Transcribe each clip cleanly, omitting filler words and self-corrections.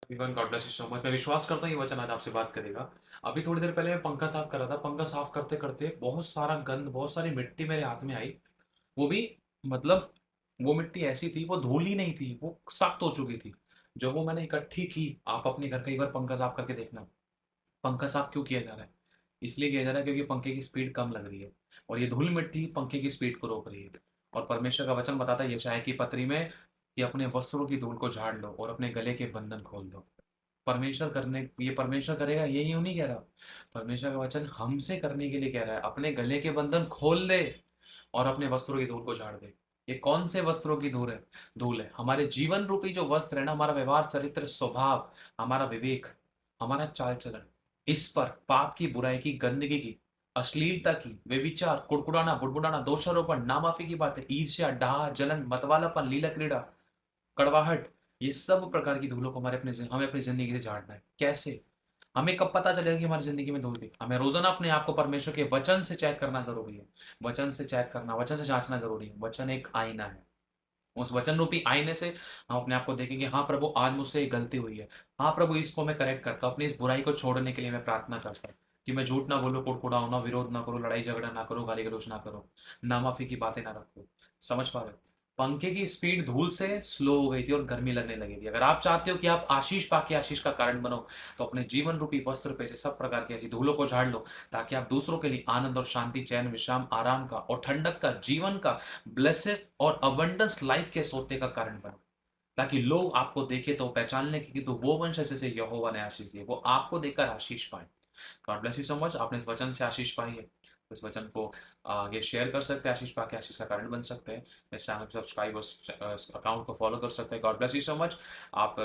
Everyone, God bless you so much. मैं विश्वास करता हूँ ये वचन आज आपसे बात करेगा। अभी थोड़ी देर पहले मैं पंखा साफ कर रहा था। पंखा साफ करते करते बहुत सारा गंद, बहुत सारी मिट्टी मेरे हाथ में आई। वो भी मतलब वो मिट्टी ऐसी थी, वो धूल ही नहीं थी, वो सख्त हो चुकी थी। जो वो मैंने इकट्ठी की। आप अपने घर का एक बार पंखा साफ करके देखना। पंखा साफ क्यों किया जा रहा है? इसलिए किया जा रहा है क्योंकि पंखे की स्पीड कम लग रही है। और ये धूल मिट्टी पंखे की स्पीड को रोक रही है। और परमेश्वर का वचन बताता है यशायाह की पत्री में कि अपने वस्त्रों की धूल को झाड़ लो और अपने गले के बंधन खोल दो। परमेश्वर करने ये परमेश्वर करेगा, ये यूं नहीं कह रहा। परमेश्वर का वचन हमसे करने के लिए कह रहा है, अपने गले के बंधन खोल दे और अपने वस्त्रों की धूल को झाड़ दे। ये कौन से वस्त्रों की धूल है? धूल है हमारे जीवन रूपी जो वस्त्र है ना, हमारा व्यवहार, चरित्र, स्वभाव, हमारा विवेक, हमारा चाल चलन। इस पर पाप की, बुराई की, गंदगी की, अश्लीलता की, व्यभिचार, कुड़कुड़ाना, बुड़बुड़ाना, दोषारोपण, नामाफी की बातें, ईर्ष्या, डाह, जलन, मतवालापन, लीला क्रीड़ा, कड़वाहट, ये सब प्रकार की धूलों को हमें अपनी जिंदगी से झाड़ना है। कैसे? हमें कब पता चलेगा कि हमारी जिंदगी में धूल थी? हमें रोजाना अपने आप को परमेश्वर के वचन से चेक करना जरूरी है। वचन से चेक करना, वचन से जांचना जरूरी है। वचन एक आईना है। उस वचन रूपी आईने से हम अपने आप को देखेंगे, हाँ प्रभु, आज मुझसे ये गलती हुई है। हाँ प्रभु, इसको मैं करेक्ट करता हूँ। अपनी इस बुराई को छोड़ने के लिए मैं प्रार्थना करता हूँ कि मैं झूठ ना बोलूँ, कुड़कुड़ाऊँ ना, विरोध ना करूँ, लड़ाई झगड़ा ना करूँ, गाली गलौज ना करूँ, नामाफी की बातें ना रखूँ। समझ पा रहे हो? पंखे की स्पीड धूल से स्लो हो गई थी और गर्मी लगने लगी थी। अगर आप चाहते हो कि आप आशीष पाके आशीष का कारण बनो, तो अपने जीवन रूपी वस्त्र पे से सब प्रकार की ऐसी धूलों को झाड़ लो, ताकि आप दूसरों के लिए आनंद और शांति, चैन, विश्राम, आराम का और ठंडक का, जीवन का, ब्लेसेड और अबंडेंस लाइफ के सोते का कारण बनो। ताकि लोग आपको देखे तो पहचान लें कि तो वो वंश है जिसे यहोवा ने आशीष दी है, वो आपको देकर आशीष पाए। God bless you so much. आपने इस वचन से आशीष पाई है तो इस वचन को आगे शेयर कर सकते हैं, आशीष पाके आशीष का कारण बन सकते हैं। इस चैनल को सब्सक्राइब और अकाउंट को फॉलो कर सकते हैं। God bless you so much. आप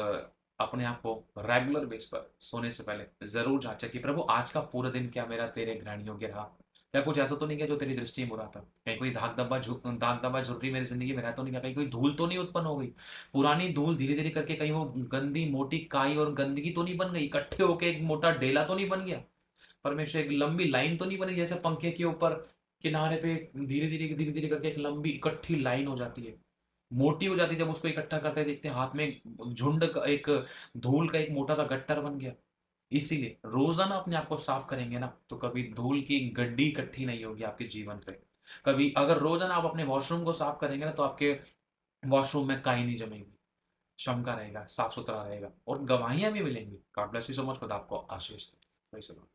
अपने आप को रेगुलर बेस पर सोने से पहले जरूर जांचें कि प्रभु, आज का पूरा दिन क्या मेरा तेरे ग्रहण योग्य रहा? क्या कुछ ऐसा तो नहीं किया जो तेरी दृष्टि में बुरा था? कहीं कोई दाग धब्बा झुर्री मेरी जिंदगी में रह तो नहीं गया? कहीं कोई धूल तो नहीं उत्पन्न हो गई? पुरानी धूल धीरे धीरे करके कहीं वो गंदी मोटी काई और गंदगी तो नहीं बन गई? इकट्ठे होकर एक मोटा डेला तो नहीं बन गया? परमेश्वर, एक लंबी लाइन तो नहीं बनी जैसे पंखे के ऊपर किनारे पे धीरे धीरे करके एक लंबी इकट्ठी लाइन हो जाती है, मोटी हो जाती है? जब उसको इकट्ठा करते देखते हैं हाथ में झुंड का एक धूल का एक मोटा सा गट्टर बन गया। इसीलिए रोजाना अपने आप को साफ करेंगे ना, तो कभी धूल की गड्डी इकट्ठी नहीं होगी आपके जीवन पे। कभी अगर रोजाना आप अपने वॉशरूम को साफ करेंगे ना, तो आपके वॉशरूम में काई नहीं जमेगी, चमका रहेगा, साफ सुथरा रहेगा और गवाहियां भी मिलेंगी। God bless you so much. खुदा आपको आशीष दे। Praise the Lord।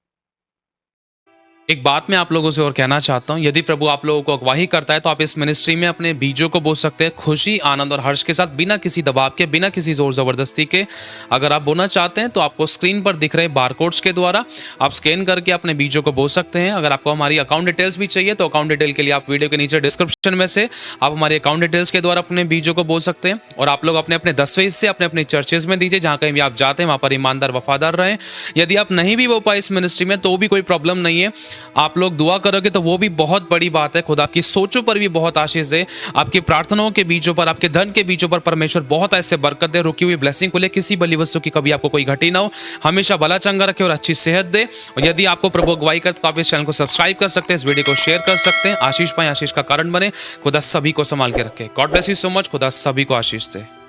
एक बात मैं आप लोगों से और कहना चाहता हूं, यदि प्रभु आप लोगों को अगवाही करता है तो आप इस मिनिस्ट्री में अपने बीजों को बो सकते हैं, खुशी, आनंद और हर्ष के साथ, बिना किसी दबाव के, बिना किसी जोर जबरदस्ती के। अगर आप बोना चाहते हैं तो आपको स्क्रीन पर दिख रहे बारकोड्स के द्वारा आप स्कैन करके अपने बीजों को बो सकते हैं। अगर आपको हमारी अकाउंट डिटेल्स भी चाहिए तो अकाउंट डिटेल के लिए आप वीडियो के नीचे डिस्क्रिप्शन में से आप हमारे अकाउंट डिटेल्स के द्वारा अपने बीजों को बो सकते हैं। और आप लोग अपने अपने 10वें हिस्से अपने अपने चर्चेज में दीजिए, जहां कहीं भी आप जाते हैं वहां पर ईमानदार वफादार रहें। यदि आप नहीं भी बो पाए इस मिनिस्ट्री में तो भी कोई प्रॉब्लम नहीं है, आप लोग दुआ करोगे तो वो भी बहुत बड़ी बात है। खुदा आपकी सोचों पर भी बहुत आशीष दे, आपकी प्रार्थनाओं के बीजों पर, आपके धन के बीजों पर परमेश्वर बहुत ऐसे बरकत दे। रुकी हुई ब्लेसिंग को ले किसी बली वस्तु की कभी आपको कोई घटी ना हो, हमेशा भला चंगा रखे और अच्छी सेहत दे। और यदि आपको प्रभु अगुवाई करते तो आप इस चैनल को सब्सक्राइब कर सकते हैं, इस वीडियो को शेयर कर सकते हैं। आशीष पाए, आशीष का कारण बने। खुदा सभी को संभाल के रखे। God bless you so much. खुदा सभी को आशीष दे।